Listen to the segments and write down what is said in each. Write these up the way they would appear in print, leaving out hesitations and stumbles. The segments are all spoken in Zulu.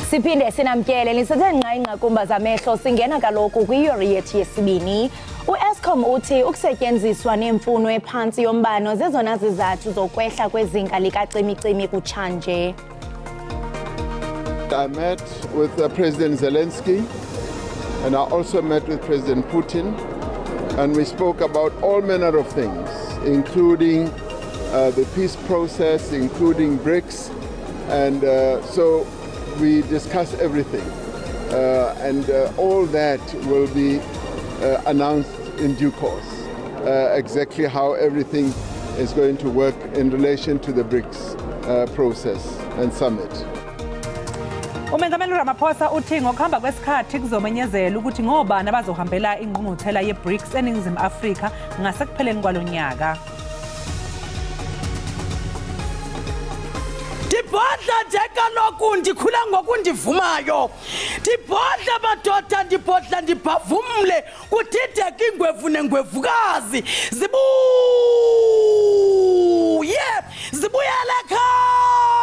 Siphinde sinamkele lisathe nqa kumba zamehlo singena kaloku kwiyori yethu yesibini. U-Eskom uthi ukusetyenziswa nemfuno ephansi yombane zezona zizathu zokwehla kwezinga likacimicimi kutshanje. I met with President Zelensky and I also met with President Putin, and we spoke about all manner of things, including the peace process, including BRICS, and so we discussed everything, and all that will be announced in due course, exactly how everything is going to work in relation to the BRICS process and summit. Umengameli Ramaphosa uthi ngokuhamba kwesikhathi kuzomenyezela ukuthi ngobani abazohambela ingqungquthela ye-BRICS eNingizimu Afrika ngasekupheleni kwalonyaka. Ndibhodla nje kaloku ndikhula ngokundivumayo. Ndibhodla madoda, ndibhodla ndibhavumle kudideka ingwevu nengwevukazi. Zibuyele ekhaya.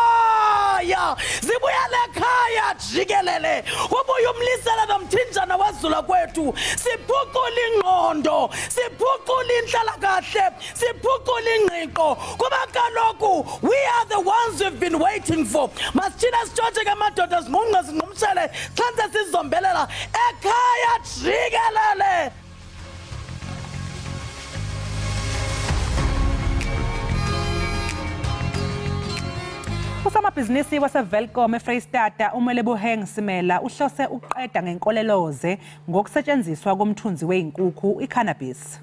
Zibuyele ekhaya Jikelele. Ubuye umlisela nomthinjana wazula kwethu. Siphucula ingqondo, siphucula inhlalakahle, siphucula ingqiqo. Kuba kaloku we are the ones we've been waiting for. Masithina sitshothe ke madoda sinqunqe sinqumshele xanse sizombelela ekhaya Jikelele. Usamabhizinisi waseVelcom eFreystata uMeleboheng Simela uhlose uqeda ngenkoleloze ngokusetshenziswa komthunzi weinkukhu iCannabis.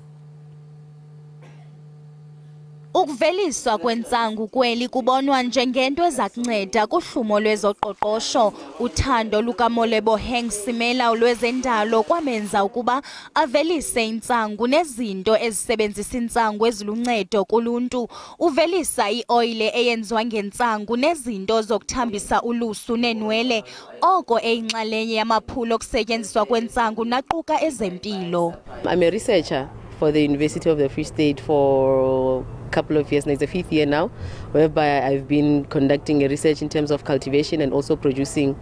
Ukuveliswa kwentsangu kweli kubonwa njengento ezakunceda kuhlumo lwezoqoqosho. Uthando lukaMoleboheng Simela olwezendalo kwamenza ukuba avelise intsangu nezinto ezisebenzisa intsangu eziluncedo kuluntu. Uvelisa ioyile eyenziwa ngentsangu nezinto zokuthambisa ulusu nenwele, oko eyinxalenye yamaphulo okusetyenziswa kwentsangu naquka ezempilo. I'm a researcher for the University of the Free State for couple of years now. It's the 5th year now, whereby I've been conducting a research in terms of cultivation and also producing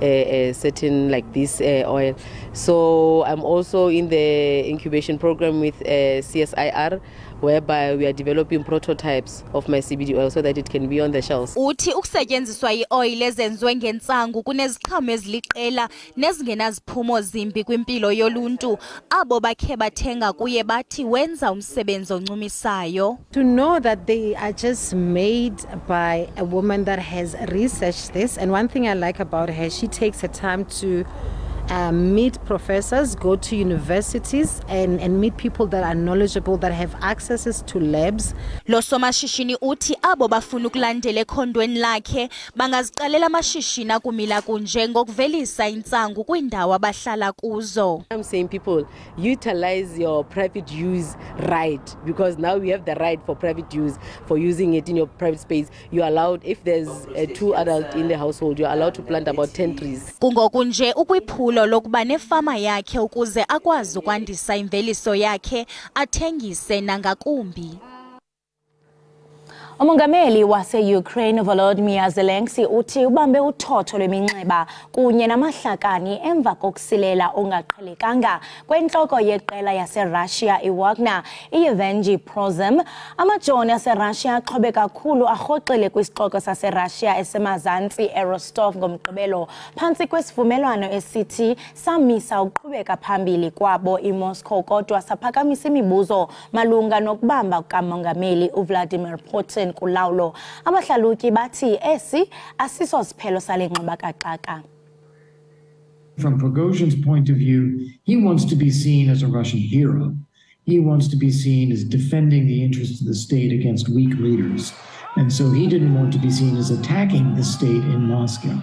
a certain like this oil. So I'm also in the incubation program with CSIR, whereby we are developing prototypes of my CBD oil so that it can be on the shelves. Uthi ukusetyenziswa ioil ezenziwe ngentsangu kuneziqhamo eziliqela nezingenaziphumo zimbi kwimpilo yoluntu. Abo bakhe bathenga kuye bathi wenza umsebenzi oncumisayo. To know that they are just made by a woman that has researched this, and one thing I like about her, she takes her time to meet professors, go to universities and meet people that are knowledgeable, that have accesses to labs. Lo somashishini uthi abo bafuna ukulandela ekhondweni lakhe bangaziqalela amashishini akumila kunje ngokuvelisa intsangu kwindawo abahlala kuzo. I'm saying people utilize your private use right, because now we have the right for private use, for using it in your private space. You're allowed, if there's 2 adults in the household, you're allowed to plant about 10 trees. Kungokunje ukwiphulo lokuba nefama yakhe ukuze akwazi ukwandisa imveliso yakhe athengise nangakumbi. Umongameli wase-Ukraine Volodymyr Zelensky uthi ubambe uthotho lweminxeba kunye namahlakani emva kokusilela ongaqhelekanga kwentloko yeqela yaseRussia iWagner iYevgeny Prigozhin. Amajoni aseRussia axhobe kakhulu arhoxile kwisixoko saseRussia esemazantsi eRostov ngomgqibelo phantsi kwesivumelwano esithi samisa uqhubeka phambili kwabo iMoscow, kodwa saphakamisa imibuzo malunga nokubamba kukamongameli uVladimir Putin kulawulo. Abahlalutyi bathi esi asiso siphelo sale ngxeba kaxaka. From Prigozhin's point of view, he wants to be seen as a Russian hero. He wants to be seen as defending the interests of the state against weak leaders. And so he didn't want to be seen as attacking the state in Moscow.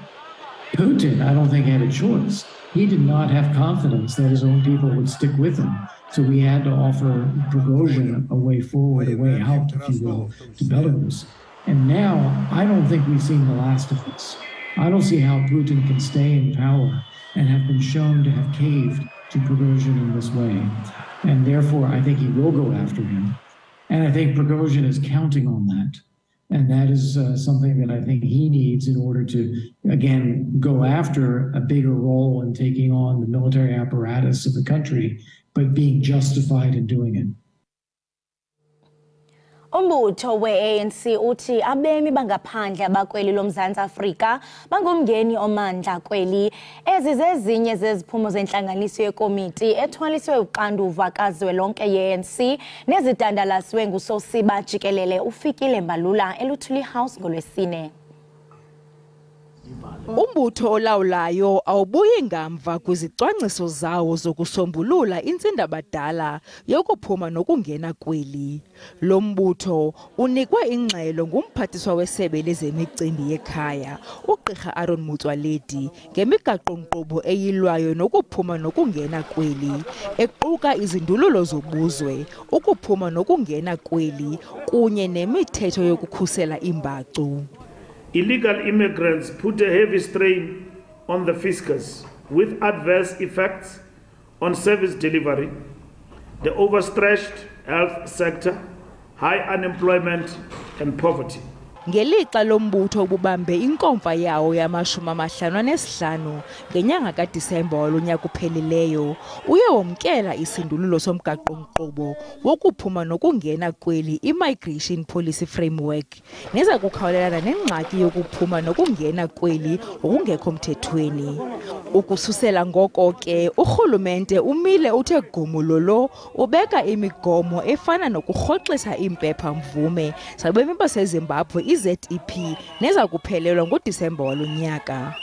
Putin, I don't think, had a choice. He did not have confidence that his own people would stick with him. So we had to offer Prigozhin a way forward, a way out, if you will, to Belarus. And now I don't think we've seen the last of this. I don't see how Putin can stay in power and have been shown to have caved to Prigozhin in this way. And therefore, I think he will go after him. And I think Prigozhin is counting on that. And that is something that I think he needs in order to, again, go after a bigger role in taking on the military apparatus of the country, but being justified in doing it. Umbutho we-ANC uthi abemi bangaphandle abakweli loMzantsi Afrika bangumngeni omandla kweli. Ezi zezinye zeziphumo zentlanganiso yekomiti ethwaliswe uxanduva kazwelonke ye-ANC nezidandalaswe ngusosiba Jikelele ufikile mbalula eLuthuli House ngolwesine. Umbutho olawulayo awubuyi ngamva kwizicwangciso zawo zokusombulula intsindabadala yokuphuma nokungena kweli. Lo mbutho unikwe ingxelo ngumphathiswa wesebe lezemicimbi yekhaya uGqirha Aaron Motsoaledi ngemigaqo-nkqubo eyilwayo nokuphuma nokungena kweli, equka izindululo zobuzwe, ukuphuma nokungena kweli kunye nemithetho yokukhusela imbacu. Illegal immigrants put a heavy strain on the fiscus with adverse effects on service delivery, the overstretched health sector, high unemployment and poverty. Ngelixa lombutho ububambe inkomfa yawo yama-55 ngenyanga kaDisemba walonyaka uphelileyo, uye wamkela isindululo somgaqo-nkqubo wokuphuma nokungena kweli immigration policy framework neza kukhawulelana nengxaki yokuphuma nokungena kweli ngokungekho mthethweni. Ukususela ngoko ke urhulumente umile uthe gumulolo ubeka imigomo efana nokurhoxisa impepha mvume zabemi baseZimbabwe ZEP neza kuphelelwa ngoDisemba walonyaka.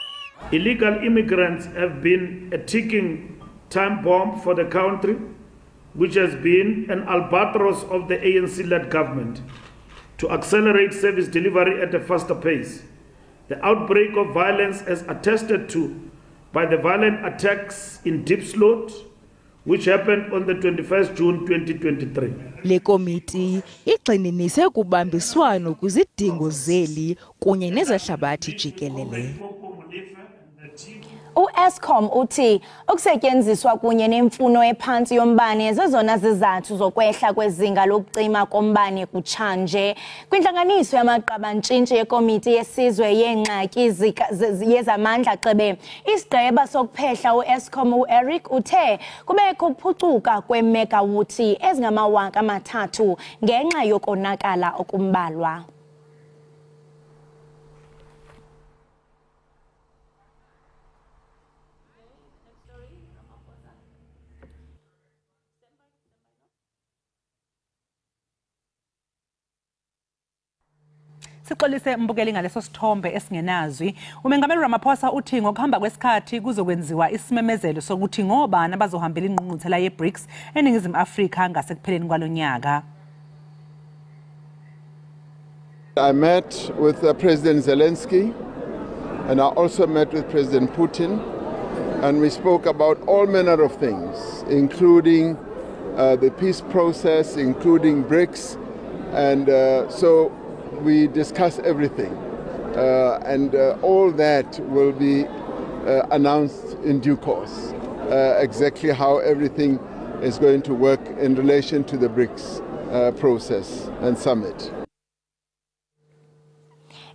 Illegal immigrants have been a ticking time bomb for the country, which has been an albatross of the ANC-led government to accelerate service delivery at a faster pace. The outbreak of violence as attested to by the violent attacks in Deep Slot, which happened on the 21st June 2023. Le komiti igxininise kubambiswano kwizidingo zeli kunye nezahlabathi jikelele. U-Eskom uthi ukusetyenziswa kunye nemfuno ephantsi yombane zezona zizathu zokwehla kwezinga lokucima kombane kutshanje. Kwintlanganiso yamaqabantshintshi yekomiti yesizwe yeengxaki yezamandla xebe, isigqeba sokuphehla u-Eskom u-Eric uthe kubekho ukuphucuka kweemegawuthi ezingama-3,000 ngenxa yokonakala okumbalwa. Sixolise mbukeli ngaleso sithombe esingenazwi. Umengameli Ramaphosa uthi ngokuhamba kwesikhathi kuzokwenziwa isimemezelo sokuthi ngobani abazohambela ingqungquthela ye-BRICS eningizimu Afrika ngasekupheleni kwalonyaka. I met with President Zelensky and I also met with President Putin, and we spoke about all manner of things, including the peace process, including BRICS, and so we discuss everything, and all that will be announced in due course, exactly how everything is going to work in relation to the BRICS process and summit.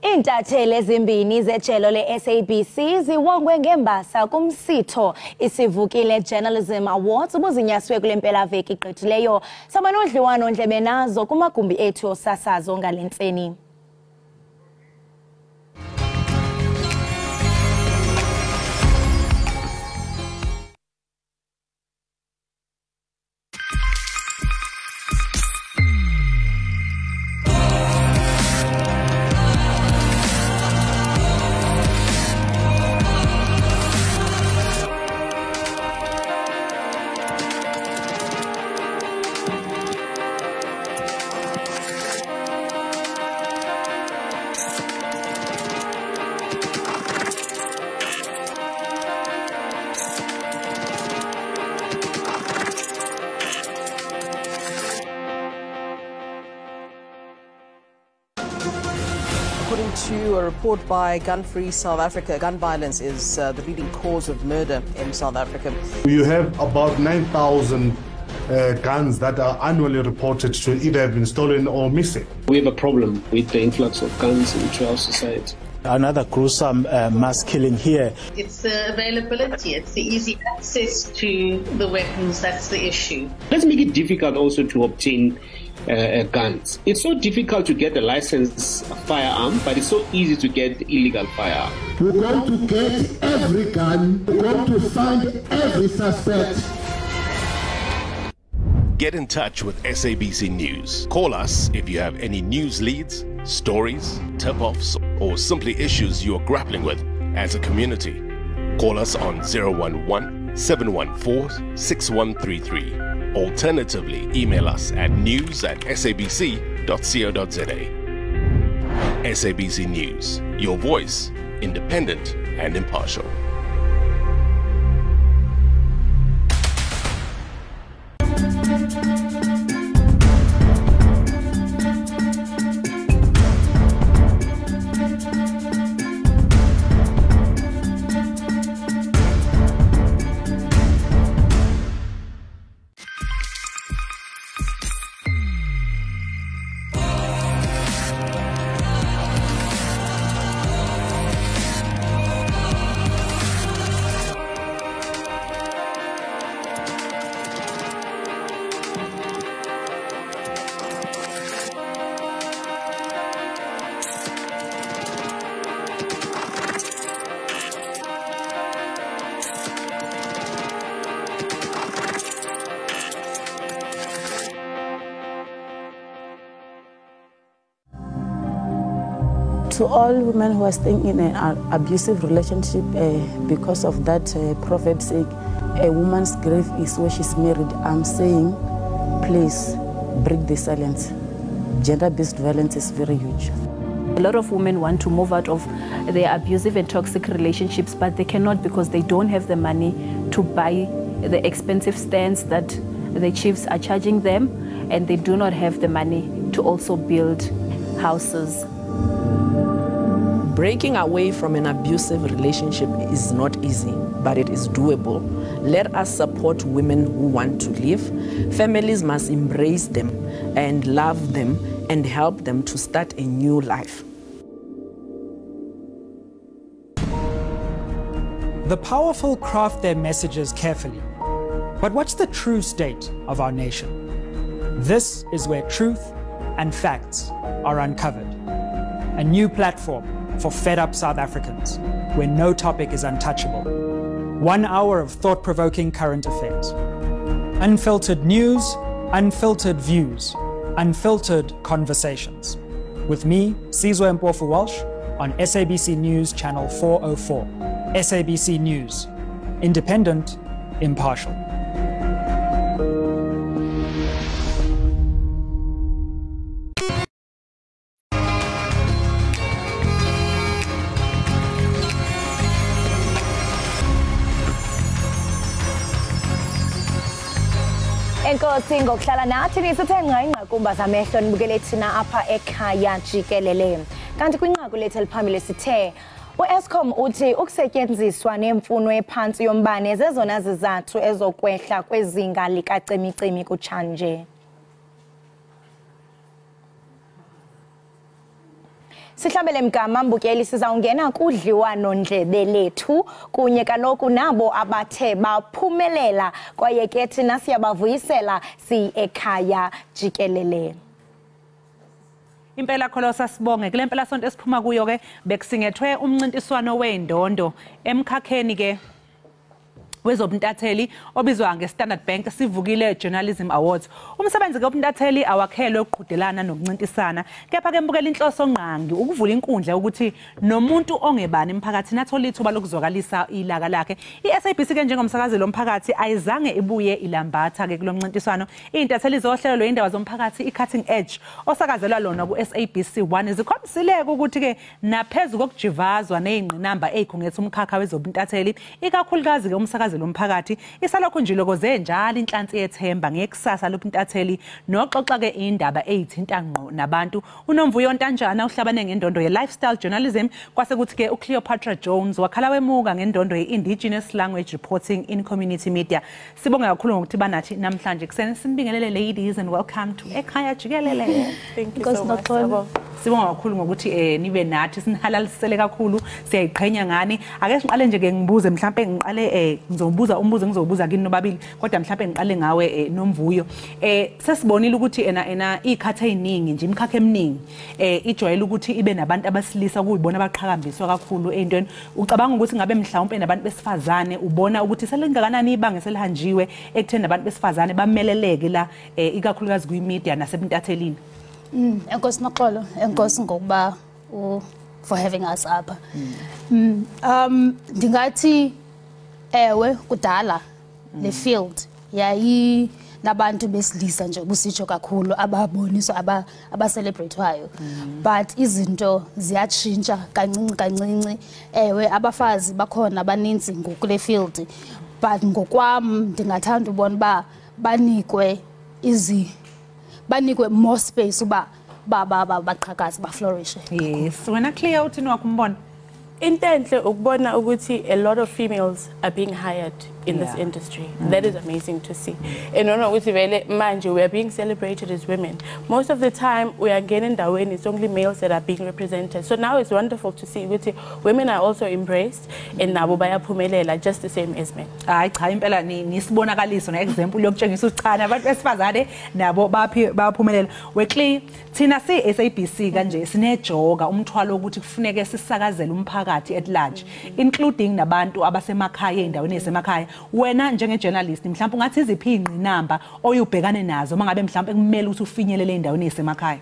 Iintatheli ezimbini zejelo le-SABC ziwongwe ngembasa kumsitho isivukile Journalism Awards ubuzinyaswe kule mpelaveki igqithileyo. Saba nodliwano-ndlebe nazo kumagumbi ethu osasazo ngale ntseni. According to a report by Gun Free South Africa, gun violence is the leading cause of murder in South Africa. You have about 9,000 guns that are annually reported to either have been stolen or missing. We have a problem with the influx of guns into our society. Another gruesome mass killing here. It's the availability, it's the easy access to the weapons that's the issue. Let's make it difficult also to obtain guns. It's so difficult to get a licensed firearm, but it's so easy to get illegal firearm. We're going to get every gun, we're going to find every suspect. Get in touch with SABC News. Call us if you have any news leads, stories, tip-offs, or simply issues you are grappling with as a community. Call us on 011-714-6133. Alternatively, email us at news@sabc.co.za. SABC News, your voice, independent and impartial. To all women who are staying in an abusive relationship because of that prophet sake, a woman's grave is where she's married. I'm saying, please break the silence. Gender-based violence is very huge. A lot of women want to move out of their abusive and toxic relationships, but they cannot because they don't have the money to buy the expensive stands that the chiefs are charging them, and they do not have the money to also build houses. Breaking away from an abusive relationship is not easy, but it is doable. Let us support women who want to leave. Families must embrace them and love them and help them to start a new life. The powerful craft their messages carefully. But what's the true state of our nation? This is where truth and facts are uncovered. A new platform for fed-up South Africans, where no topic is untouchable. 1 hour of thought-provoking current affairs. Unfiltered news, unfiltered views, unfiltered conversations. With me, Sizwe Mpofu Walsh, on SABC News Channel 404. SABC News, independent, impartial. Enkosi ngokuhlala nathi nisithe ngqa kumba zamehlo nibukele thina apha ekhaya jikelele. Kanti kwinqaku lethu eliphambili sithe uEskom uthi ukusetyenziswa nemfuno ephansi yombane zezona zizathu ezokwehla kwezinga likacimicimi kutshanje. Sihlabele mgama mbukeli sizawungena kudliwano ndlebe lethu kunye kaloku nabo abathe baphumelela kwaye ke thina siyabavuyisela si ekhaya jikelele. Impela kholosa sibonge kule mpela sonto esiphuma kuyo ke bekusingethwe umncintiswano wendondo emkhakheni ke wezobuntatheli obizwa ngeStandard Bank sivukile Journalism Awards. Umsebenzi kobuntatheli awakhelwe ukuqhudelana nokuncintisana, kepha ke mbukela inhloso ngqangi ukuvula inkundla ukuthi nomuntu ongebani emphakathini athole ithuba lokuzwakalisa ilaka lakhe. iSABC ke njengomsakazi lomphakathi ayizange ibuye ilambatha ke kulomncintiswano. Intatheli zohlelo lwendaba zomphakathi iCutting Edge osakazelwa lona kuSABC 1 zikhombisile ukuthi ke naphezulu kokujivazwa nezingqinamba ezikhungethe umkhakha wezobuntatheli ikakhulukazi ke umsakazi umsakazelo umphakathi isalokho nje lokoze njalo inhlansi yethemba ngekusasa lobuntatheli noxoxa ke indaba ezithinta ngqo nabantu uNomvuyo Ntanjana uhlabane ngendondo ye lifestyle journalism kwase kuthi ke uCleopatra Jones wakhala wemuka ngendondo ye indigenous language reporting in community media. Sibonga kakhulu ngokuthi banathi namhlanje kuseni sinibingelele ladies and welcome to Ekhaya Jikelele. Thank you so much. Sibonga kakhulu ngokuthi nibe nathi sinihalalisele kakhulu siyayiqhenya ngani. Ake siqale nje ke ngibuze mhlambe ngiqale ngizobuza umbuzo ngizobuza kini nobabili kodwa mhlambe ngiqale ngawe Nomvuyo. Sesibonile ukuthi ena ikhatha eziningi nje imkhakha eminingi ijwayele ukuthi ibe nabantu abasilisa kuyibona abaqhakambiswa kakhulu entweni. Ucabanga ukuthi ngabe mhlawumbe nabantu besifazane ubona ukuthi selingakanani ibanga selihanjiwe ekutheni nabantu besifazane bameleleke la ikakhulukazi kwi-media nasebuntathelini? Enkosi Noxolo, enkosi ngokuba for having us up. Ndingathi ewe kudala le field yayi nabantu besilisa nje busitsho kakhulu ababoniswa abacelebratewayo, but izinto ziyatshintsha kancinci. Ewe abafazi bakhona abaninzi ngokule field, but ngokwami ndingathanda ubona ba banikwe more space uba baqhakaze baflourish. Yes, wena Cleo uthini wakumbona? Intenhle ukubona ukuthi a lot of females are being hired in this industry. That is amazing to see. And ukuthi vele manje we are being celebrated as women. Most of the time we are getting ndaweni, it's only males that are being represented. So now it's wonderful to see ukuthi women are also embraced and nabo bayaphumelela just the same as men. Hayi cha impela nisibonakaliso na example yokutshengisa uChana abantu besifazane nabo bayaphumelela. Wekli thina SABC kanje sinejoga umthwalo ukuthi kufuneke sisakazele umphakathi at large including nabantu abasemakhaya endaweni ezemakhaya. Wena njenge-journalist mhlawumbe ungathi iziphi ingqinamba oyubhekane nazo mangabe mhlawumbe kumele ukuthi ufinyelele endaweni ezemakhaya?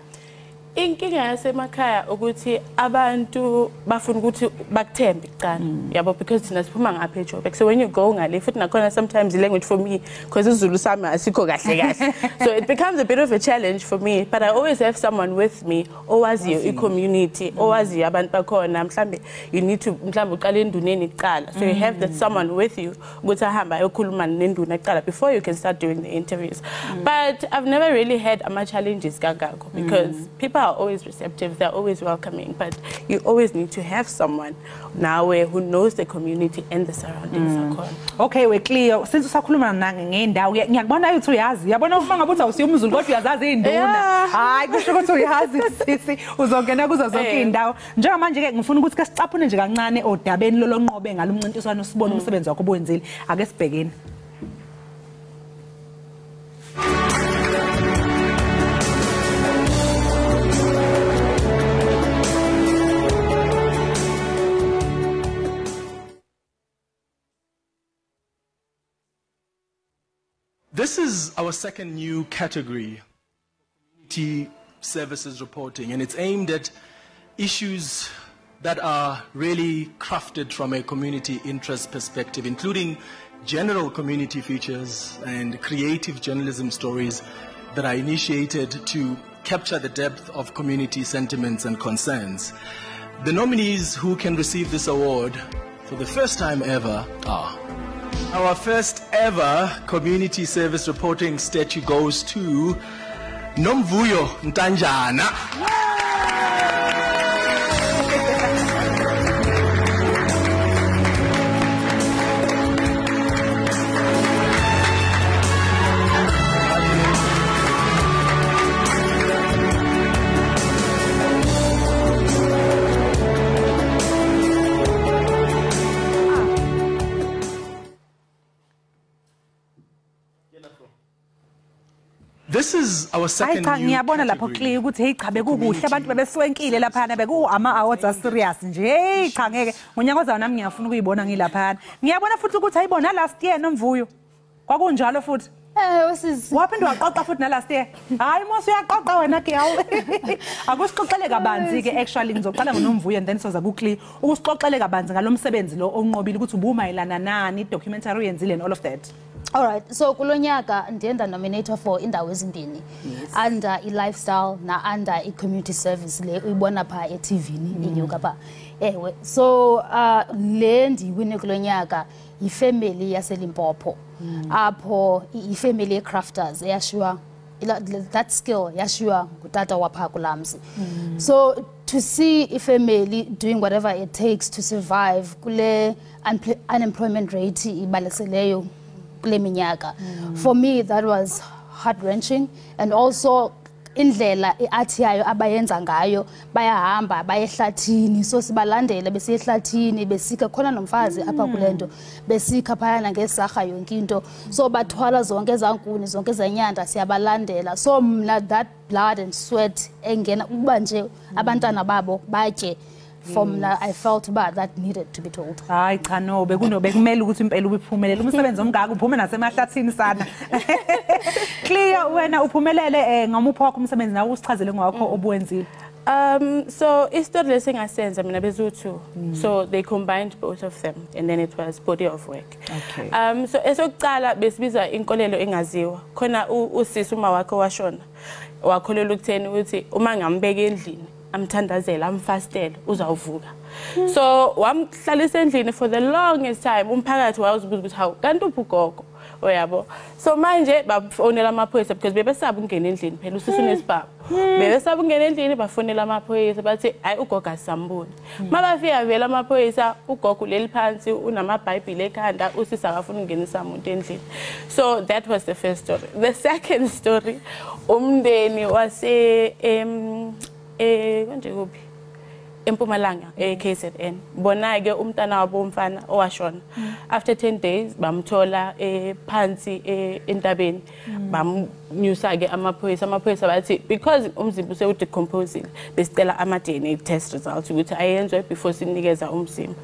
Inkinga yasemakhaya ukuthi abantu bafuna ukuthi bakuthembe kuqala yabo, because thina siphuma ngapha eJoburg. So when you go ngale futhi nakhona sometimes the language for me because isiZulu sami asikho kahle kahle, so it becomes a bit of a challenge for me, but I always have someone with me owaziyo i-community, owaziyo abantu bakhona. Mhlambe you need to mhlambe uqale enduneni kuqala, so you have that someone with you ukuthi ahamba ayokhuluma nenduna kuqala before you can start doing the interviews. But I've never really had challenges kangako because people are always receptive, they're always welcoming, but you always need to have someone now who knows the community and the surroundings. Okay, we Cleo, since usakhuluma ngendawo ngiyakubona ukuthi uyazi, yabona uma ngabe uthi umZulu kodwa uyazazi induna. Hayi kusho ukuthi uyazi sisi uzongena kuzo zonke indawo. Njengamanje ke ngifuna ukuthi ke sicaphune nje kancane odabeni lolonqobe ngalomncintiswano sibone umsebenzi wakho obwenzile. Ake sibhekeni. This is our second new category, community services reporting, and it's aimed at issues that are really crafted from a community interest perspective, including general community features and creative journalism stories that are initiated to capture the depth of community sentiments and concerns. The nominees who can receive this award for the first time ever are: our first ever community service reporting statue goes to Nomvuyo Ntanjana. This is our second new ngiyabona lapho Cleo ukuthi hey cha bekukuhle abantu bebeswenkile lapha beku ama awards are serious nje. Hey cha ngeke ngonyaka ozayo nami ngiyafuna ukuyibona ngilapha. Ngiyabona futhi ukuthi ayibona last year Nomvuyo kwakunjalo futhi. Waphinde waqoqa futhi na last year. Hayi mose uyaqoqa wena ke yawo. Akusixoxele kabanzi ke actually ngizoqala ngoNomvuyo and then soza ku Cleo ukusixoxele kabanzi ngalomsebenzi lo onqobile ukuthi ubumayelana nani documentary yenzile and all of that. All right, so kulonyaka ndienda nominator for indawo ezimbini under i-lifestyle na under i-community service le uyibona pha e-TV-ni inyuka pha. Ewe, so le ndiwine kulonyaka yifamily yaseLimpopo. Apho ifamily ye-crafters eyashiywa that skill yashiywa ngutata wapha kulamzi. So to see a family doing whatever it takes to survive kule unemployment rate ibaleseleyo kule minyaka, for me that was heart-wrenching. And also indlela iathi yayo abayenza ngayo bayahamba bayehlathini, so sibalandele besiye ehlathini besika khona nomfazi apha kulento besika phayana ngesarha yonke into, so bathwala zonke ezankuni zonke ezanyanda siyabalandela. So mna that blood and sweat engena uba nje abantwana babo batye, from I felt bad that needed to be told. Hayi cha no bekumele ukuthi impela ubiphumelele umsebenzi omngaka uphume nasemahlathini sana. Clear wena uphumelele ngamuphi wakho umsebenzi nawe usichazele ngakho obuwenzile. So istory lesingasenza mina bezuthu, so they combined both of them and then it was body of work. Okay. So esokuqala besibiza inkolelo engaziwa khona usisi uma wakho washona wakholelwa ukutheni ukuthi uma ngambeka endlini amthandazela amfastela uzawuvuka. So wamhlalisa endlini for the longest time umphakathi wawuzibuza ukuthi hawu kanti uphi ugogo oyabo. So manje bafonela amaphoyisa because bebesaba ukungena endlini phela usisi unesibaba. Bebesaba ukungena endlini bafonela amaphoyisa bathi hayi ugogo asamboni. Mabafika vela amaphoyisa ugogo leli phansi unamabhayibheli ekhanda usisi akafuna ukungenisa umuntu endlini. So that was the first story. The second story umndeni wase konje kuphi eMpumalanga KZN bona ke umntana wabo umfana owashona after 10 days bamthola phansi entabeni bamnyusa ke amaphoyisa bathi because umzimba use udecomposing besicela ama DNA test results ukuthi ayenzwe before sinikeza umzimba.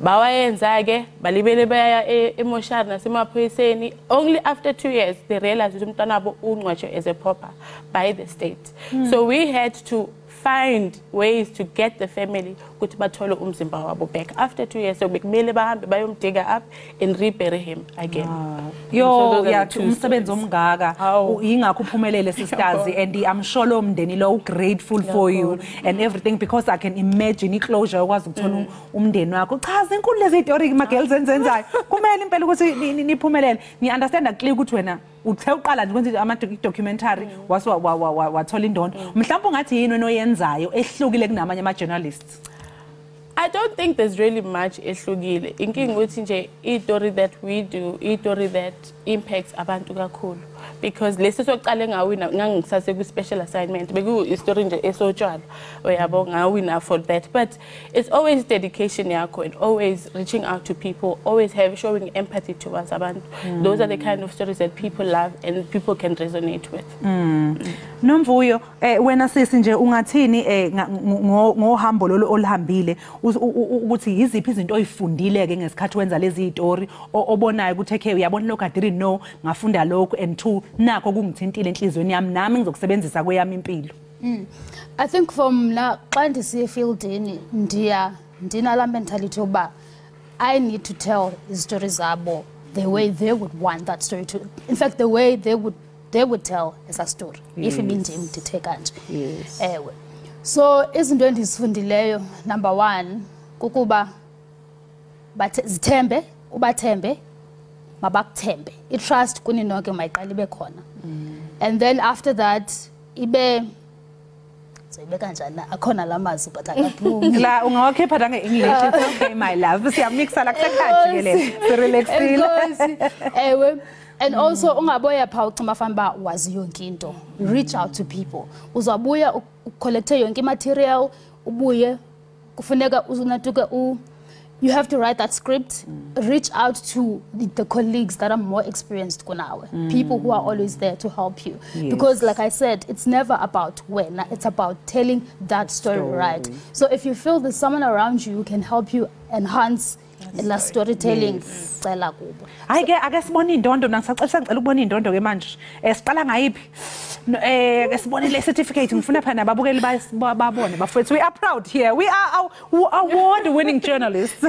Bawayenza ke balibele baya emoshari nasemaphoyiseni. Only after 2 years they realized ukuthi umntana wabo ungcwatshwe as a pauper by the state. So we had to find ways to get the family ukuthi bathole umzimba wabo back after 2 years. So bekumele bahambe bayomdiga up and rebury him again. Yo yathi umsebenzi omngaka ingakho uphumelele sisters and I'm sure lo mndeni lo grateful for you and everything because I can imagine iclosure ukwazi ukuthola umndeni wakho. Chaza inkulu lezi story ma girls enzenzayo kumele impela ukuthi niphumelele. Ni understand clear ukuthi wena uthe uqala nje kwenza ama documentary wathola indondo mhlawumbe ungathi yini noyenzayo ehlukile kunamanye ama journalists. I don't think there's really much ehlukile. Inkinga ukuthi nje story that we do, story that impacts abantu kakhulu because lesi sokuqala ngawina ngangisase ku special assignment beku story nje esotshwala oyabo ngawina for that, but it's always dedication yakho and always reaching out to people, always showing empathy towards abantu. Those are the kind of stories that people love and people can resonate with. Nomvuyo wena sisi nje ungathini ngohambo lolu olihambile ukuthi yiziphi izinto oyifundile ke ngesikhathi wenza lezi story obonayo ukuthi okay uyabona lokho I didn't know ngafunda lokho and two nakho kungithintile enhlizweni yami nami ngizokusebenzisa kweyami impilo. I think from la xa ndisiye fieldini ndinala mentality oba I need to tell the stories zabo the way they would want that story to, in fact the way they would tell as a story if ibindim ndithe kanje. Ewe, so izinto endizifundileyo number 1 kukuba zithembe ubathembe mabakuthembe itrust kuni nonke mayiqala ibe khona and then after that ibe soyibe kanjani akhona lamazi but akaphumi la ungawakhipha nange English. It's okay my love siyamixa la kusekhathi ke le relaxile. Ewe, and also ungaboya pha ucima fanba wazi yonke into, reach out to people uzabuya ucollecte yonke material ubuye kufuneka uzunatuke you have to write that script, reach out to the colleagues that are more experienced kunawe, people who are always there to help you. Because like I said, it's never about when, it's about telling that story right. So if you feel there's someone around you who can help you enhance la storytelling, cela kubo. Ake sibone indondo nangisacela ukubona indondo ke manje. Siqala ngayiphi? Sibone le certificate ngifuna phana babukeli babone bafethu we are proud here. We are award winning journalists.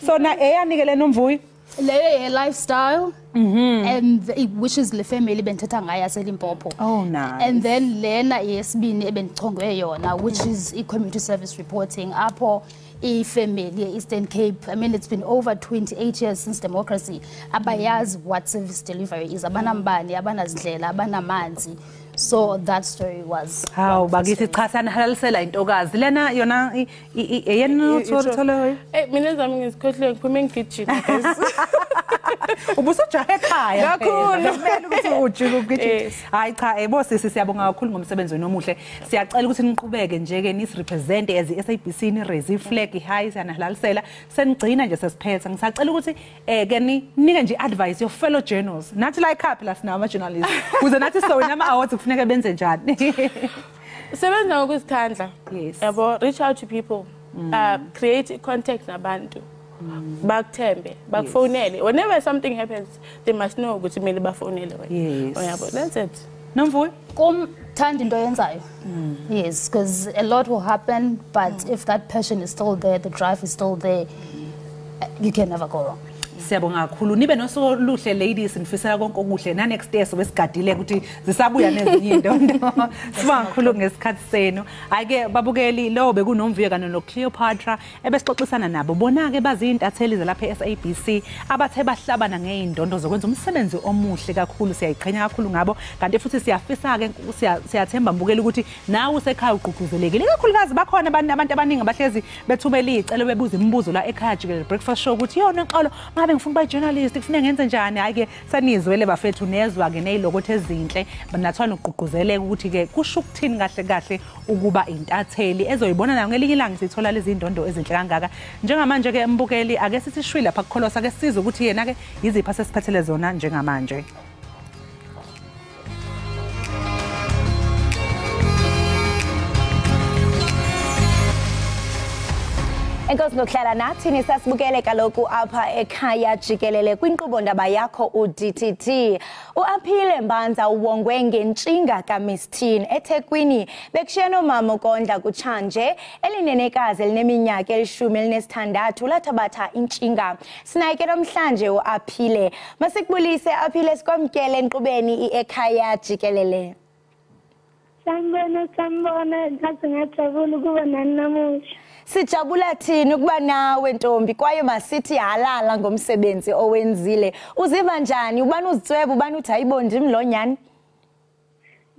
So na eyanikele Nomvuyo Lifestyle, and which is the family benthetha ngayo yaseLimpopo. Oh, nice. And then lena yesibini ebengichongwe yona, which is community service reporting. Apho family Eastern Cape. I mean, it's been over 28 years since democracy. Abayazi what service delivery is. Abanambani, abanazindlela, abanamanzi. So that story was. How bagithi chasana halalisela intokazi lena yona yena thola mina zami ngizikhohle ngiphume ngigijima guys. Ubusojahe ekhaya kakhulu kumele ukuthi ujike ukugijima. Hayi cha bosisi siyabonga kakhulu ngomsebenzi wenu omuhle. Siyacela ukuthi niqhubeke nje ke nisirepresent as SABC ni raise flag high sana halalisela senigcina nje sesiphetha. Ngisacela ukuthi ke ninike nje advice your fellow journalists. Nathi like up last now ama journalists. Kuze nathi so nama awards kufuneka benze njani. Sebenza ngokuzikhandla. Yes. Yabo reach out to people. Create contact nabantu. Bakuthembe, bakufonele. Whenever something happens, they must know ukuthi kumele bafonele wena. Yes. Yabo, that's it. Nomvuyo? Thanda into yenzayo. Yes, because a lot will happen, but if that passion is still there, the drive is still there, you can never go wrong. Siyabonga kakhulu nibe nosuku oluhle ladies nifisela konke okuhle na next year sobe sigadile ukuthi zisabuya nezinye indondo. Sibonga kakhulu ngesikhathi senu. Ayike babukeli lo bekunomvuyo kanye noCleopatra ebesixoxisana nabo bona ke bazintatheli zelapha eSABC abathe bahlabana ngeindondo zokwenza umsebenzi omuhle kakhulu siyayiqhenya kakhulu ngabo kanti futhi siyafisa ke siyathemba mbukeli ukuthi nawe usekhaya uqhuquzelekile kakhulukazi bakhona abantu abaningi abahlezi bethumela izicelo bebuza imibuzo la ekhaya Jikelele breakfast show ukuthi yona xolo ngabe ngifuna ba journalist kufanele ngenze njani hayi ke sanizwele bafethu nezwa ke nezilokothe ezinhle banathwana uqhuquzeleka ukuthi ke kusho ukuthini kahle ukuba intatheli ezoyibona nayo ngelinye ilanga sithola lezi indondo ezinhle kangaka njengamanje ke mbukeli ake sithi shwi lapha kukholosa ke sizwe ukuthi yena ke yizipha sesiphathele zona njengamanje. Enkosi nokuhlala nathi nisasibukele kaloku apha ekhaya Jikelele kwinkqubo ndaba yakho uDTT. Uaphile Mbanza uwongwe ngentshinga kaMistin eThekwini bekushiyeno mama Kondla kutshanje elinenekazi elineminyaka 16 lathabatha intshinga. Sinayike namhlanje uaphile. Masikubulise aphile sikwamkele enkqubeni iEkhaya Jikelele. Sanibona ngathi ngajabula ukuba nani namuhla. Sijabula thini ukuba nawe ntombi kwaye masithi halala ngomsebenzi owenzile. Uziva njani? Ubani uzitsweba ubani uthi hayibondi mlonyani?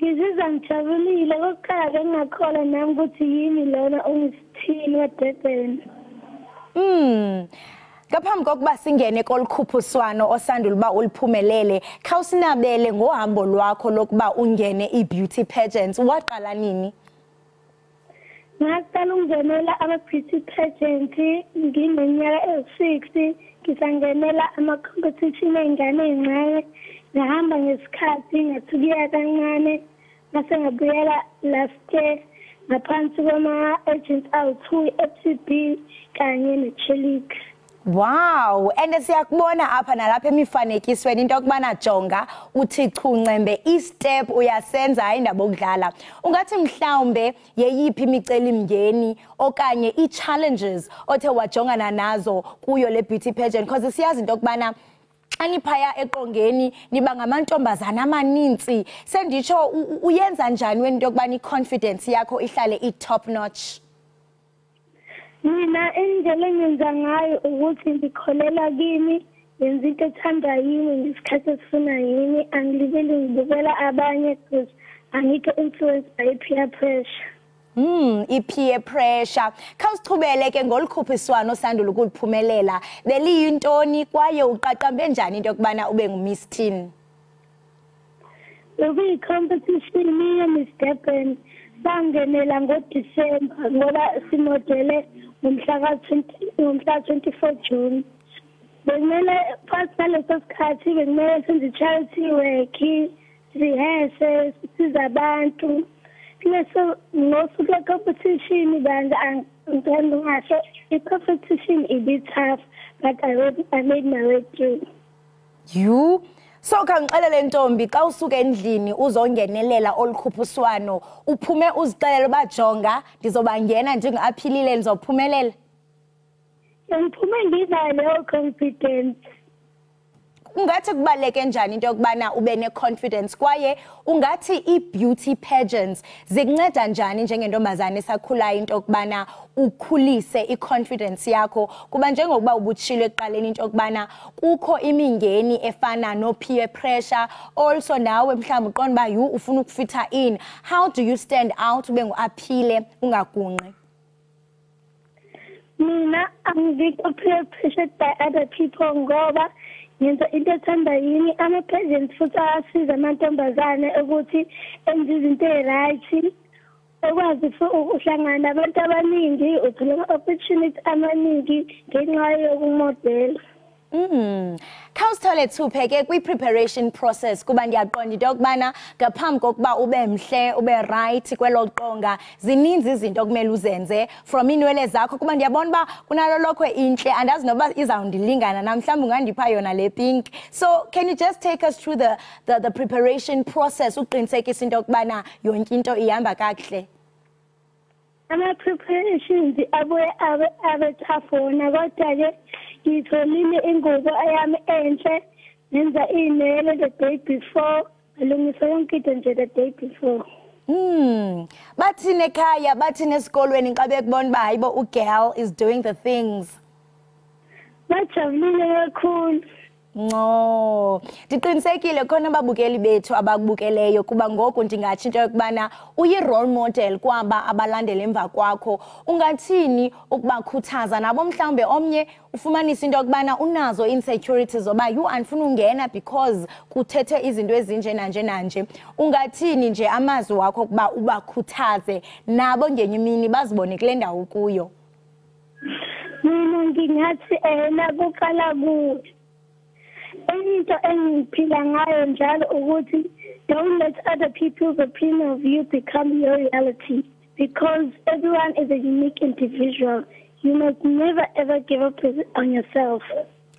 Ngizizwa ngijabulile kokuqala ngingakhola nami ukuthi yimi lona ungisithini weDurban. Ngaphambi kokuba singene kolukhuphiswano osandula uba uliphumelele, khawusinabele ngohambo lwakho lokuba ungene i-beauty pageants. Waqala nini? Ngaqala ukungenela ama-beauty pageant ngineminyaka ewu-6 ngisangenela ama-competition ey'ngane ey'ncane ngahamba ngesikhathi ngathukiya kancane ngase ngabuyela last year ngaphansi kwama-agents awu-2 i-FCB kanye ne-Chelik. Wow, and siyakubona apha nalapha emifanekisweni into okubana jonga uthi chuncembe i-step uyasenza hayi indaba okudlala. Ungathi mhlawumbe yeyiphi imicelimngeni okanye i-challenges othe wajongana nazo kuyo le beauty pageant because siyazi into okubana aniphaya eqongeni niba ngamantombazana amaninzi senditsho uyenza njani wena into okubana i-confidence yakho ihlale i-top notch? Mina indlela engenza ngayo ukuthi ngikholela kimi yenza into ethanda yimi ngesikhathi esifuna yimi angilibeli ngibukela abanye because angikho influenced by peer pressure. I-peer pressure. Khawusichubele ke ngolukhuphiswano osandula ukuliphumelela. Beliyintoni kwaye uqaqambe njani into yokubana ube nguMistin? Bekuyi-competition ye-Miss Durban sangenela ngoDisemba ngoba simodele ngomhla 24 June. Bekumele phakathi naleso sikhathi bekumele senze i-charity work, sihese, sisize abantu. So ngosuku le-competition banje angithanda ngasho i-competition is tough but I made my way through. You? So kangixelele ntombi xa usuke endlini uzongenelela olukhuphiswano uphume uzixelele bajonga ndizobangena njengoaphilile ndizophumelela. Ngiphume ngizale confidence ungathi kubaleke njani into yokubana ube ne-confidence kwaye ungathi i-beauty pageants zikunceda njani njengentombazane esakhulayo into yokubana ukhulise i-confidence yakho kuba njengokuba ubutshilo ekuqaleni into yokubana kukho imingeni efana no-peer pressure also nawe mhlawumbi uqonda uba yu ufuna ukufitha in. How do you stand out ube ngu-aphile ungagunqi? Mina peer pressured by other people ngoba ngenza into ethanda yini ama-pageants futhi ayasiza amantombazane ukuthi enze izinto right. Okwazi ukuhlangana nabantu abaningi uthola ama-opportunity amaningi ngenxa yokumodela. Khawusithole Thuphe ke kwi-preparation process kuba ndiyaqonda into yokubana ngaphambi kokuba ube mhle ube right kwelo qonga zininzi izinto okumele uzenze from inwele zakho kuba ndiyabona uba kunalo lokho intle andazi noba izawundilingana namhlawumbi ungandipha yona le pink. So can you just take us through the preparation process uqinisekisa into yokubana yonke into ihamba kakuhle? Ama-preparations abuye abe tough wona kodwa-ke ngitholile ingubo eyami enhle nenza iy'nwele the day before ngalungisa yonke into nje the day before. Bathini ekhaya bathini esikolweni xa bekubona uba hayibo ugirl is doing the things? Bajabulile kakhulu. No, ndiqinisekile khona ababukeli bethu abakubukeleyo kuba ngoku ndingatsho into yokubana uyi-role model kwaba abalandela emva kwakho. Ungathini ukubakhuthaza nabo mhlawumbe omnye ufumanisa into yokubana unazo insecurities zoba you andifuna ungena because kuthethe izinto ezinje nanje. Ungathini nje amazwi wakho kuba ubakhuthaze nabo ngenye imini bazibone kule ndawo kuyo? Mina ngingathi nakuqala kuwe. Into engiphila ngayo njalo ukuthi don't let other people's opinion of you become your reality because everyone is a unique individual. You must never ever give up on yourself.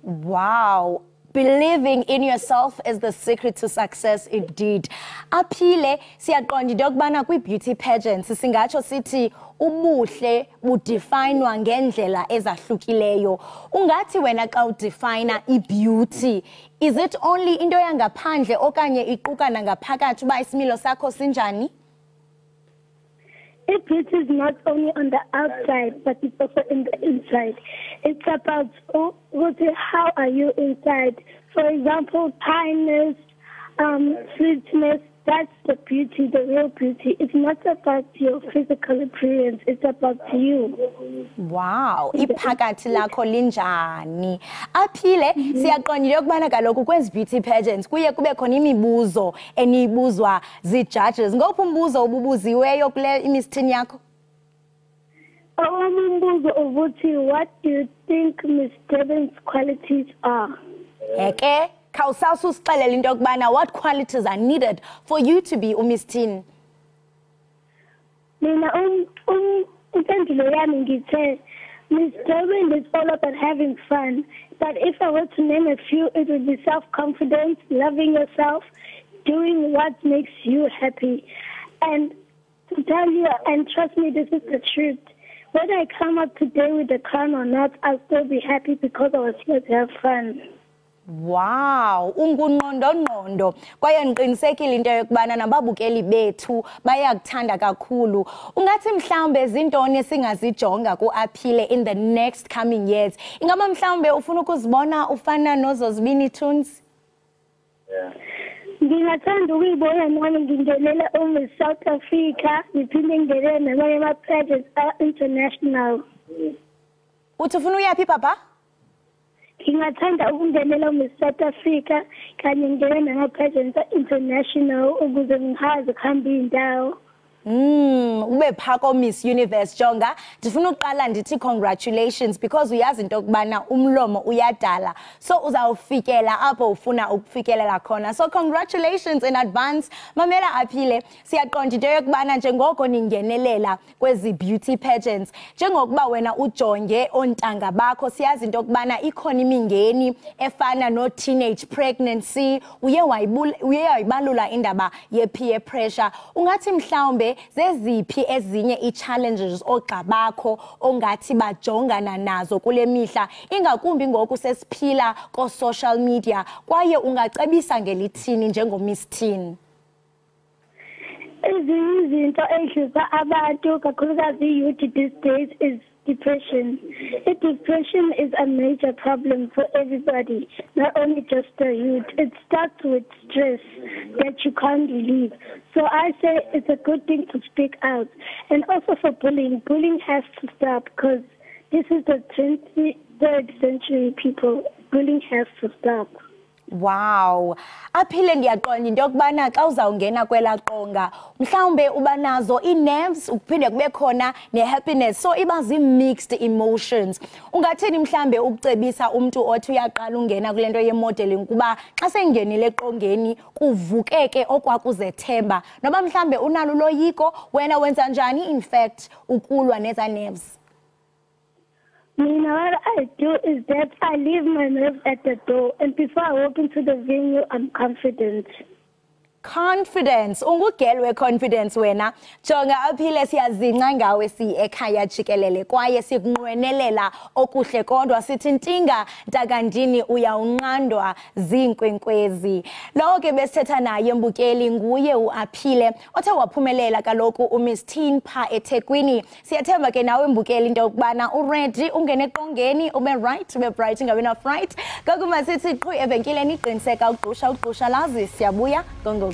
Wow. Believing in yourself is the secret to success indeed. Aphile siyaqonda into yokubana kwi-beauty pageants singatsho sithi ubuhle budefinwa ngendlela ezahlukileyo. Ungathi wena xa udefina i-beauty, is it only into yangaphandle okanye iquka nangaphakathi uba isimilo sakho sinjani? Beauty is not only on the outside, but it's also in the inside. It's about how are you inside. For example, kindness, sweetness, that's the beauty, the real beauty. It's not about your physical appearance, it's about you. Wow, iphakathi lakho linjani? Aphile siyaqonda ukubana kaloku kwezi beauty pageants kuye kube khona imibuzo enibuzwa zi-judges. Ngophi umbuzo obubuziweyo kule imistini yakho? Umbuzo ukuthi what do you think Miss Durban's qualities are? Eke khawusasa usixelela into yokubana what qualities are needed for you to be umistini? Mina impendulo yami ngithe Miss Durban is all about having fun, but if I were to name a few, it would be self-confidence, loving yourself, doing what makes you happy. And to tell you, and trust me, this is the truth, whether I come up today with a crown or not, I'll still be happy because I was here to have fun. Wow, ungunqondo kwaye ngiqinisekile into yokubana nababukeli bethu bayakuthanda kakhulu. Ungathi mhlawumbe zintoni esingazijonga ku-Aphile in the next coming years? Ingaba mhlawumbe ufuna ukuzibona ufana noZozibini Tunes? Ngingathanda ukuyibona nami ngingenela Miss South Africa, ngiphinde ngingenele namanye ama-pageants international. Uthi ufuna uyaphi papa? Ngingathanda ukungenela Miss South Africa kanye ngingene nama-pageants international ukuze ngihazi ukuhamba iy'ndawo. Ube phako Miss Universe Jonga. Ndifuna uqala ndithi congratulations because uyazi into yokubana umlomo uyadala. So uzawufikela apho ufuna ukufikelela khona. So congratulations in advance. Mamela Aphile, siyaqonda into yokubana njengoko ningenelela kwezi beauty pageants, njengokuba wena ujonge ontanga bakho, siyazi into yokubana ikhona imingeni efana no teenage pregnancy, uye wayibalula indaba ye peer pressure. Ungathi mhlawumbe mhlambe zeziphi ezinye i-challenges ogabakho ongathi bajongana nazo kule mihla ingakumbi ngoku sesiphila ko-social media kwaye ungacebisa ngelithini njengo-Miss Teen? Ezinye izinto ehlupha abantu kakhulukazi youth these days is depression. Depression is a major problem for everybody, not only just the youth. It starts with stress that you can't relieve. So I say it's a good thing to speak out. And also for bullying. Bullying has to stop because this is the 23rd century people. Bullying has to stop. Wow, aphile ndiyaqonda into yokubana xa uzawungena kwela qonga mhlawumbe uba nazo i-nerves ukuphinde kube khona ne-happiness, so iba zi-mixed emotions. Ungathini mhlawumbe ukucebisa umntu othi uyaqala ungena kule nto ye-modeling kuba xa sengenile eqongeni kuvukeke okwakuzethemba noba mhlawumbe unalo uloyiko wena wenza njani in fact ukulwa neza nerves? What I do is that I leave my nerves at the door, and before I walk into the venue, I'm confident. Confidence, ungugelwe confidence wena. Jonga aphile siyazinca ngawe Ekhaya Jikelele kwaye sikunqwenelela okuhle kodwa sithi ntinga ntakandini uyawunqandwa zinkwenkwezi. Lo ke besithetha naye mbukeli nguye uAphile othe waphumelela kaloku uMiss Teen pha eThekwini. Siyathemba ke nawe mbukeli into yokubana uready ungene eqongeni ube right ube bright ngabe na fright. Kokuma sithi qhu evenkileni iqiniseka ugqusha lazi siyabuya gongo.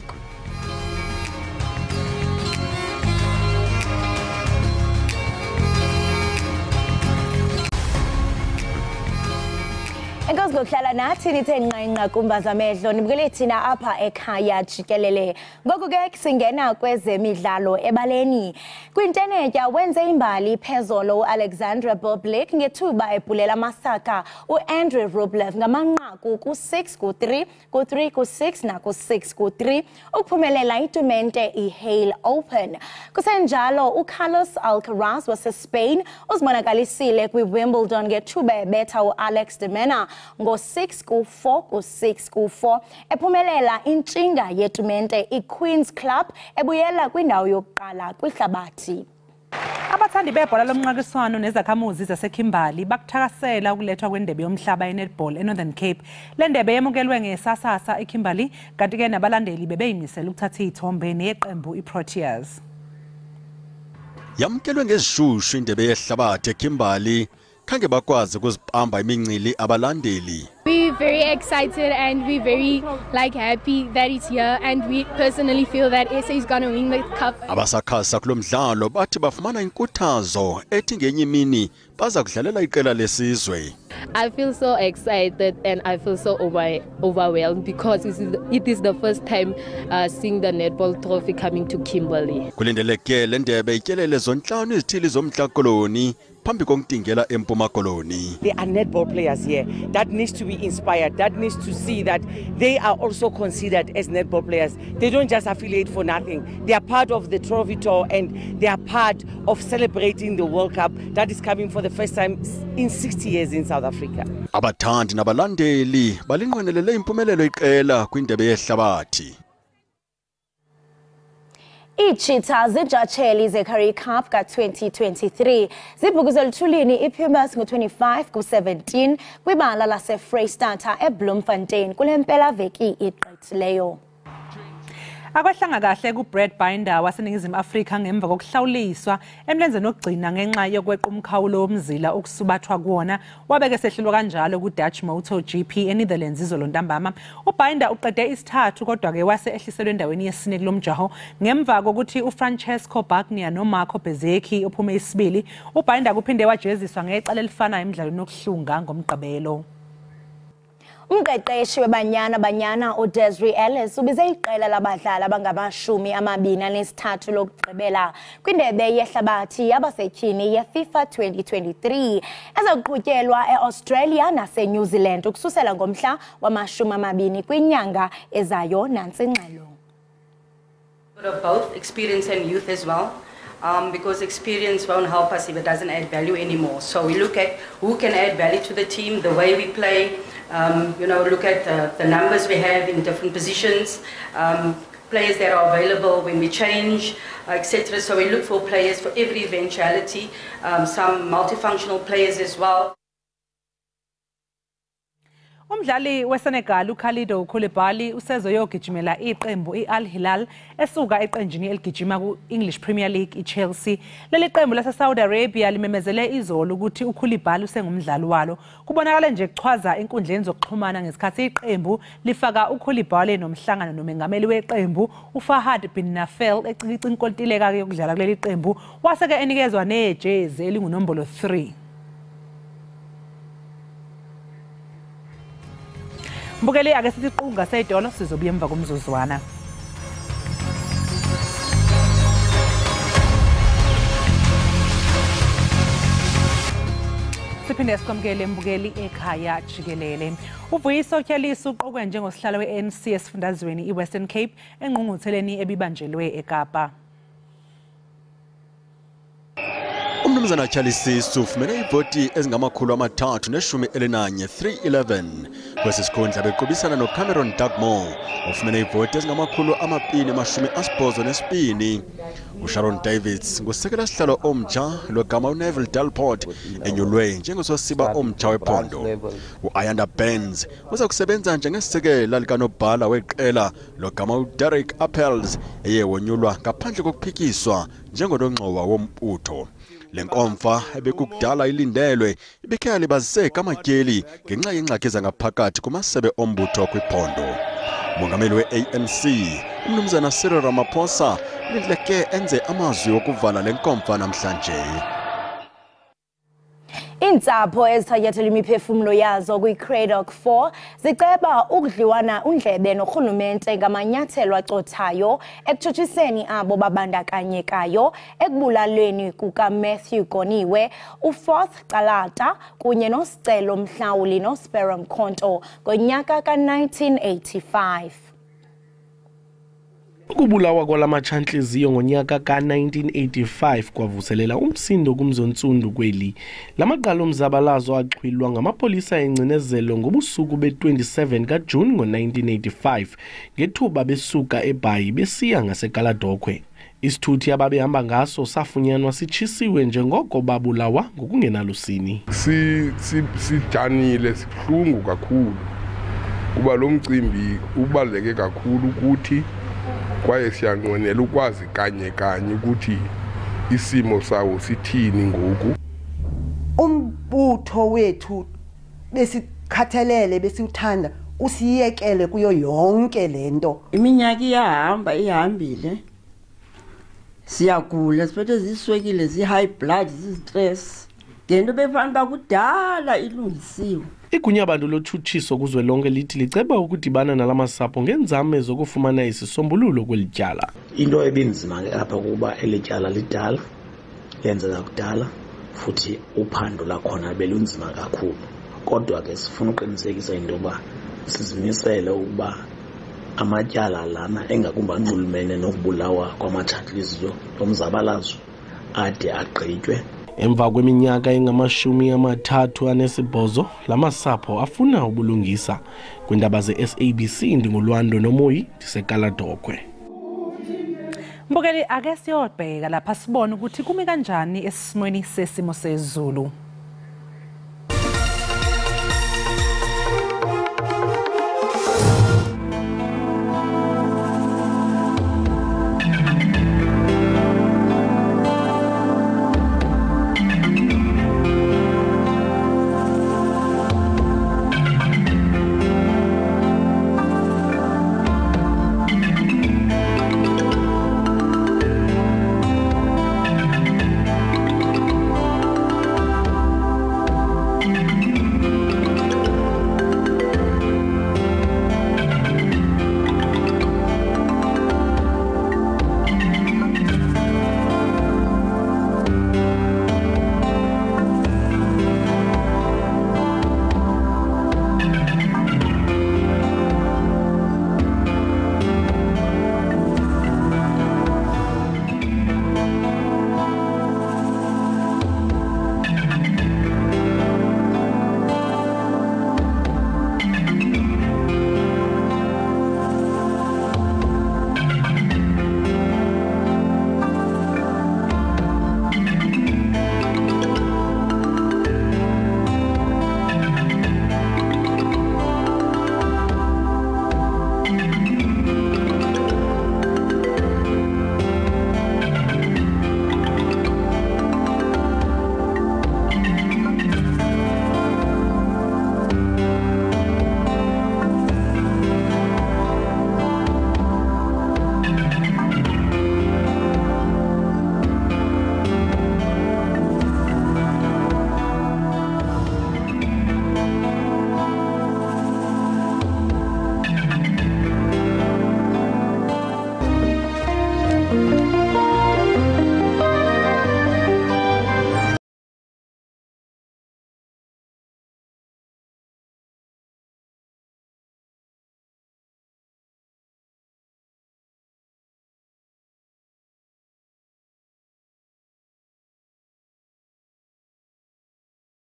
Enkosi ngokuhlala nathi nithe nqenqa kumbaza amehlo nibukele thina apha Ekhaya Jikelele. Ngoku ke singena kwezemidlalo ebaleni. Kwintenetya wenze imbali phezolo uAlexandra Boblik ngethuba ebhulela amasaka uAndrew Rublev ngamanqaku ku-6 ku-3 ku-3 ku-6 na ku-6 ku-3 ukuphumelela itumente iHale Open. Kusenjalo uCarlos Alcaraz waseSpain uzibonakalisile kwiWimbledon ngethuba ebetha uAlex de Mena ngo-6 ku-4 ku-6 ku-4 ephumelela intshinga yetumente iQueen's Club ebuyela kwindawo yokuqala kwihlabathi. Abathandi bebhola lomnqakiswano nezakhamuzi zaseKimberley bakuthakasela ukulethwa kwendebe yomhlaba ye-netball eNorthern Cape. Le ndebe yemukelwe ngesasasa eKimberley kanti ke nabalandeli bebeyimisela ukuthatha izithombe neqembu iProteas. Yamukelwe ngezishushu indebe yehlabathi eKimberley khange bakwazi ukuzibamba imincili abalandeli. We're very excited and we're very happy that it's here, and we personally feel that SA is going to win the cup. Abasakhasa kulo mdlalo bathi bafumana inkuthazo ethi ngenye imini baza kudlalela iqela lesizwe. I feel so excited and I feel so overwhelmed because it is the first time seeing the netball trophy coming to Kimberley. Kulindeleke le ndebe ityelele zontlanu izithili zomntla koloni phambi konkutingela eMpuma Koloni. There are netball players here that needs to be inspired, that needs to see that they are also considered as netball players. They don't just affiliate for nothing. They are part of the trophy tour and they are part of celebrating the World Cup that is coming for the first time in 60 years in South Africa. Abathandi nabalandeli balinqwenelele impumelelo iqela kwindebe yehlabathi. Icheetahs zintshatsheli zeCurrie Cup ka-2023 zibhukuzela ethulini iPumas ngo-25 ku-17 kwibala laseFreystata eBloemfontein kule mpelaveki igqithileyo. Akwehlanga kahle kuBrad Binder waseningizimu Afrika ngemva kokuhlawuliswa emlenzeni okugcina ngenxa yokweqa umkhawulo womzila okusubathwa kuwona wabeke sehlulwa kanjalo kuDutch Motor GP eNetherlands izolo ntambama. uBinder uqede isithathu kodwa ke wase ehliselwe endaweni yesine kulomjaho ngemva kokuthi uFrancesco Bagnaia noMarco Bezzecchi ophume isibili. uBinder kuphinde wajeziswa ngecala elifanayo emidlalweni yokuhlunga ngomgqibelo. Umqeqeshi webanyana uDesiree Ellis ubize iqela labadlali abangama-23 lokugqibela kwindebe yehlabathi yabasetyhini yeFIFA 2023 ezakuqhutyelwa eAustralia naseNew Zealand ukususela ngomhla wama-20 kwinyanga ezayo nantsi ingxelo. Both experience and youth as well. Because experience won't help us if it doesn't add value anymore. So we look at who can add value to the team, the way we play, look at the numbers we have in different positions. players that are available when we change, etc. So we look for players for every eventuality, some multifunctional players as well. Umdlali weSenegal uKhalido Koulibaly usezoyogijimela iqembu iAl Hilal esuka eqenjini eligijima ku-English Premier League iChelsea. Leli qembu laseSaudi Arabia limemezele izolo ukuthi uKhoulibaly usengumdlali walo. Kubonakala nje kuchwaza enkundleni zokuxhumana ngesikhathi iqembu lifaka uKhoulibaly nomhlangano nomengameli weqembu uFahad bin Nafel ecikica inkontileka yokudlala kuleli qembu waseke enikezwa nejezi elingunombolo 3. Mbukeli ake sithi iqunga seyidolo sizobuya emva komzuzwana. Siphinde sikwamukele mbukeli Ekhaya Jikelele. Uvuyiso Tyalisa uqokwe njengosihlalo we-ANC esifundazweni iWestern Cape engqungqutheleni ebibanjelwe eKapa. Umnumzana Tyalisa ufumene ivoti ezingama-311 311 kwesi sikhundla bequbisana noCameron Dugmore ufumene ivoti ezingama-282. uSharon Davids ngusekela sihlalo omtsha logama uNeville Delport enyulwe njengososiba omtsha wephondo. uAyanda Benz uza kusebenza njengesisekela likanobhala weqela logama uDerek Appels eye wonyulwa ngaphandle kokuphikiswa njengonongxowa wombutho. Lenkomfa ebekukudala ilindelwe ibikhe libaziseka amatyeli ngenxa yengxaki zangaphakathi kumasebe ombutho kwiphondo. Mongameli we-ANC umnumzana Cyril Ramaphosa ulindleke enze amazwi okuvala lenkomfa namhlanje. Iintsapho ezithatyathela imiphefumlo yazo kwi-Craddock 4 ziceba ukudliwana undlebe norhulumente ngamanyathelo acothayo ekutshutshiseni abo babandakanyekayo ekubulalweni kukaMatthew Goniwe, uFourth Calata kunye noSicelo Mhlawuli noSpero Mkhonto ngonyaka ka-1985. Ukubulawa kwalamatshantliziyo ngonyaka ka-1985 kwavuselela umsindo kumzontsundu kweli. Lamaqala omzabalazo axhwilwa ngamapolisa engcinezelo ngobusuku be-27 kaJuni ngo-1985 ngethuba besuka eBhayi besiya ngaseKaladokhwe. Isithuthi ababehamba ngaso safunyanwa sitshisiwe njengoko babulawa ngokungenalusini. Sijanile sibuhlungu kakhulu kuba lo mcimbi ubaluleke kakhulu ukuthi kwaye siyanqwenela ukwazi kanye ukuthi isimo sawo sithini ngoku. Umbutho wethu besikhathalele besiuthanda usiyekele kuyo yonke lento. Iminyaka ihambile. Siyagula siphethe ziswekile zi-high blood zi-stress. Ngento befanele kudala ilungisiwe. Igunyabando lotshutshiso kuzwelonke lithi liceba ukudibana nalamasapho ngenzame zokufumana isisombululo kwelityala. Into ebinzima apha kuba elityala lidala lenzeka kudala futhi uphando lakhona belunzima kakhulu. Kodwa ke sifuna uqinisekisa into yoba sizimisele ukuba amatyala lana engakumba nxulumene nokubulawa kwamatshantliziyo omzabalazo ade agqitywe. Emva kweminyaka engama-38 lamasapho afuna ubulungisa. Kwindaba ze-SABC ndingulwando nomoyi ndiseKaladokhwe. Mbukeli ake siyobheka lapha sibone ukuthi kumi kanjani esimweni sesimo sezulu.